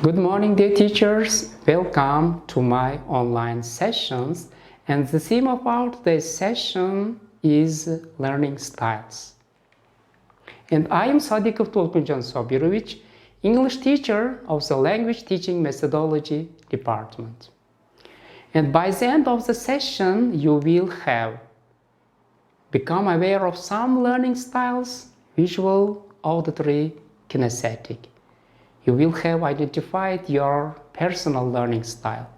Good morning, dear teachers. Welcome to my online sessions. And the theme of our today's session is learning styles. And I am Sadikov Tulkunjan Sobirovich, English teacher of the Language Teaching Methodology Department. And by the end of the session, you will have become aware of some learning styles: visual, auditory, kinesthetic. You will have identified your personal learning style.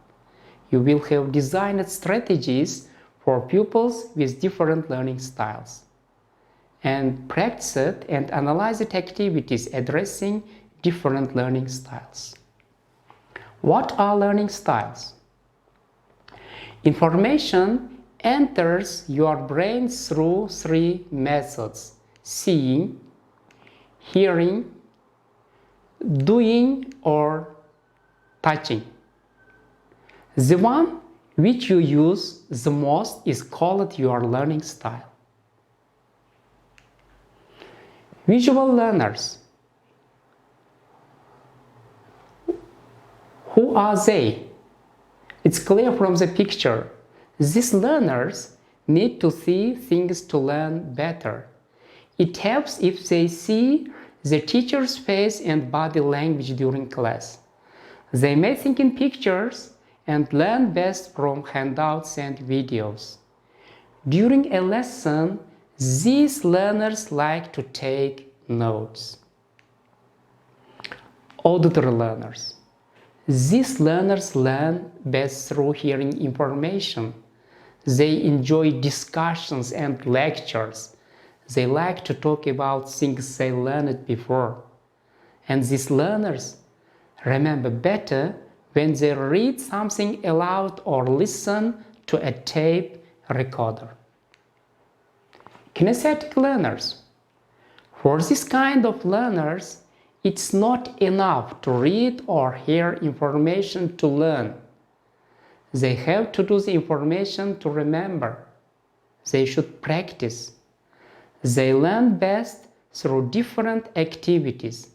You will have designed strategies for pupils with different learning styles and practiced and analyzed activities addressing different learning styles. What are learning styles? Information enters your brain through three methods: seeing, hearing, doing, or touching. The one which you use the most is called your learning style. Visual learners. Who are they? It's clear from the picture. These learners need to see things to learn better. It helps if they see the teacher's face and body language during class. They may think in pictures and learn best from handouts and videos. During a lesson, these learners like to take notes. Auditory learners. These learners learn best through hearing information. They enjoy discussions and lectures. They like to talk about things they learned before. And these learners remember better when they read something aloud or listen to a tape recorder. Kinesthetic learners. For this kind of learners, it's not enough to read or hear information to learn. They have to do the information to remember. They should practice. They learn best through different activities.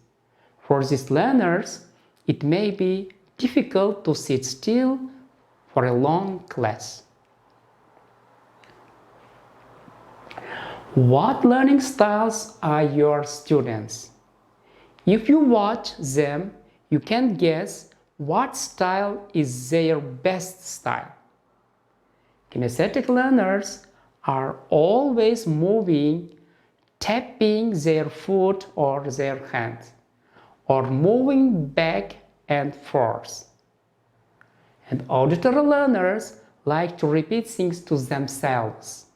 For these learners, it may be difficult to sit still for a long class. What learning styles are your students? If you watch them, you can guess what style is their best style. Kinesthetic learners are always moving, tapping their foot or their hand, or moving back and forth. And auditory learners like to repeat things to themselves.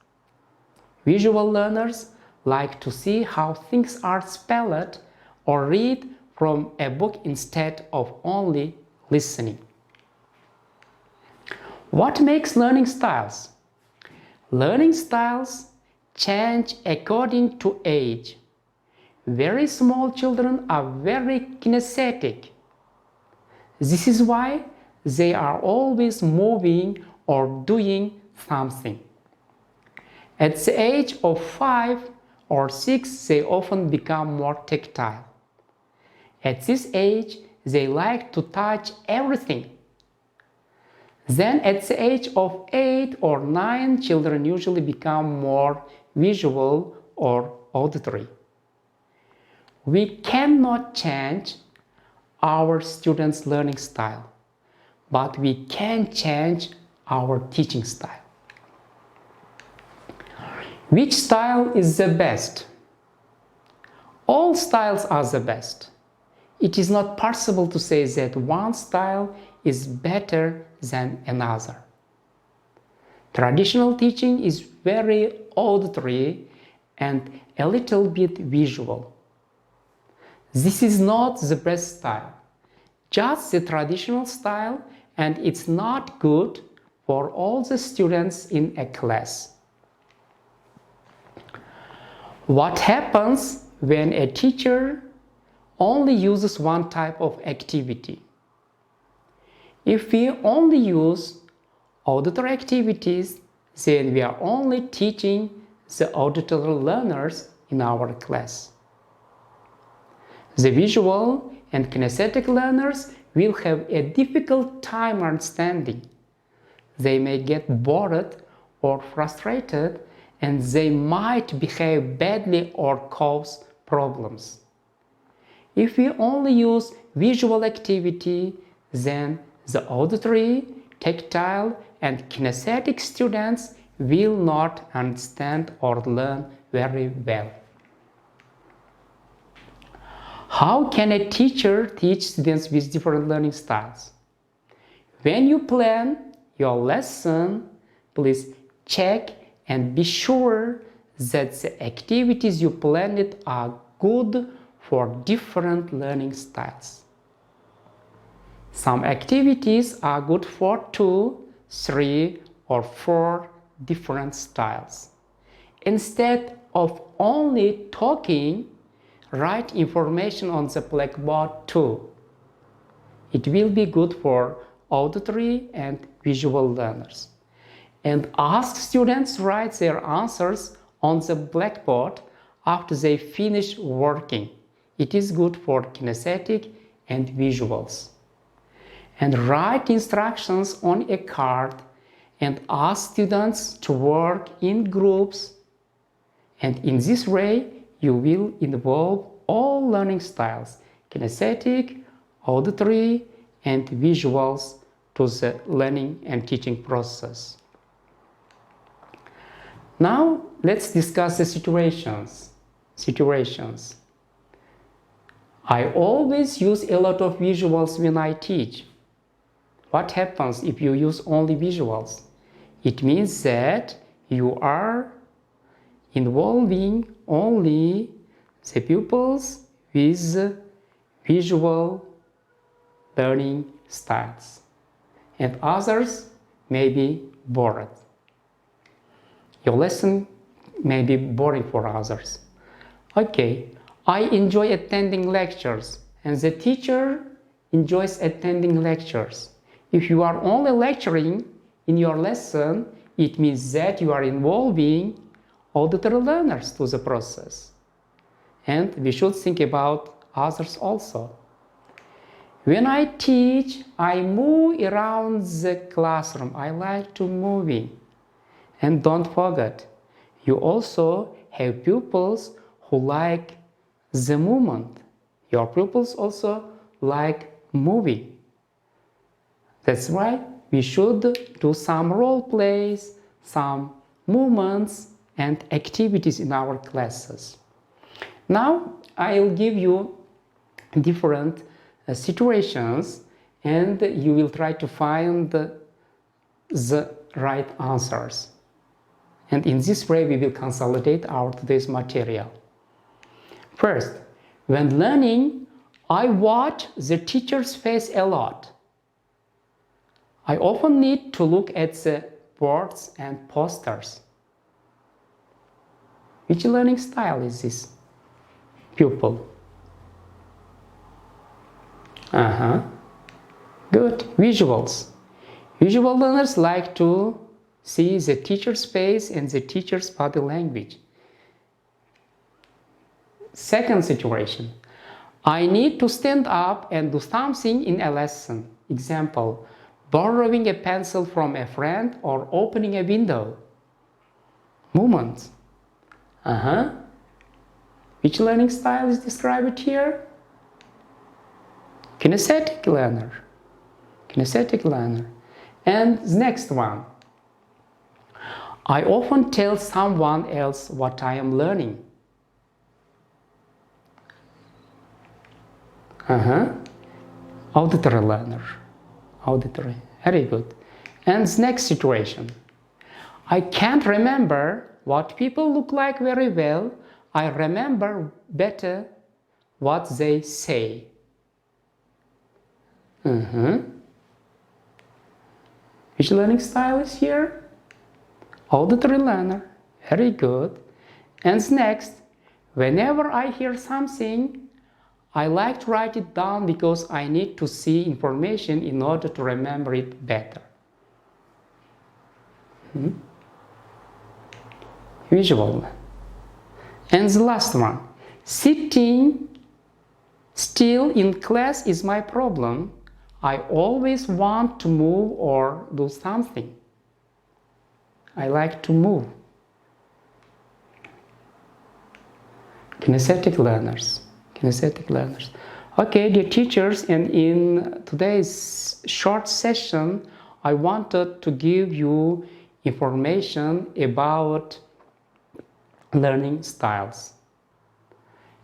Visual learners like to see how things are spelled or read from a book instead of only listening. What makes learning styles? Learning styles change according to age. Very small children are very kinesthetic. This is why they are always moving or doing something. At the age of 5 or 6, they often become more tactile. At this age, they like to touch everything. Then at the age of 8 or 9, children usually become more visual or auditory. We cannot change our students' learning style, but we can change our teaching style. Which style is the best? All styles are the best. It is not possible to say that one style is better than another. Traditional teaching is very auditory and a little bit visual. This is not the best style, just the traditional style, and it's not good for all the students in a class. What happens when a teacher only uses one type of activity? If we only use auditory activities, then we are only teaching the auditory learners in our class. The visual and kinesthetic learners will have a difficult time understanding. They may get bored or frustrated, and they might behave badly or cause problems. If we only use visual activity, then the auditory, tactile, and kinesthetic students will not understand or learn very well. How can a teacher teach students with different learning styles? When you plan your lesson, please check and be sure that the activities you planned are good for different learning styles. Some activities are good for 2, 3, or 4 different styles. Instead of only talking, write information on the blackboard too. It will be good for auditory and visual learners. And ask students to write their answers on the blackboard after they finish working. It is good for kinesthetic and visuals. And write instructions on a card and ask students to work in groups. And in this way, you will involve all learning styles, kinesthetic, auditory, and visuals, to the learning and teaching process. Now, let's discuss the situations. I always use a lot of visuals when I teach. What happens if you use only visuals? It means that you are involving only the pupils with visual learning styles, and others may be bored. Your lesson may be boring for others. Okay, I enjoy attending lectures, and the teacher enjoys attending lectures. If you are only lecturing in your lesson, it means that you are involving auditory learners to the process. And we should think about others also. When I teach, I move around the classroom. I like to moving. And don't forget, you also have pupils who like the movement. Your pupils also like moving. That's why we should do some role plays, some movements and activities in our classes. Now I'll give you different situations, and you will try to find the right answers. And in this way we will consolidate our today's material. First, when learning, I watch the teacher's face a lot. I often need to look at the boards and posters. Which learning style is this pupil? Good. Visuals. Visual learners like to see the teacher's face and the teacher's body language. Second situation. I need to stand up and do something in a lesson. Example, borrowing a pencil from a friend or opening a window. Movements. Which learning style is described here? Kinesthetic learner. Kinesthetic learner. And the next one. I often tell someone else what I am learning. Auditory learner. Auditory. Very good. And the next situation. I can't remember what people look like very well. I remember better what they say. Which learning style is here? Auditory learner. Very good. And next, whenever I hear something, I like to write it down because I need to see information in order to remember it better. Visual. And the last one. Sitting still in class is my problem. I always want to move or do something. I like to move. Kinesthetic learners. Kinesthetic learners. Okay, dear teachers, and in today's short session, I wanted to give you information about learning styles.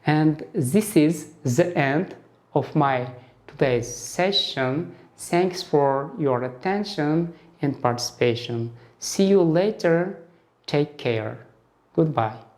And this is the end of my today's session. Thanks for your attention and participation. See you later. Take care. Goodbye.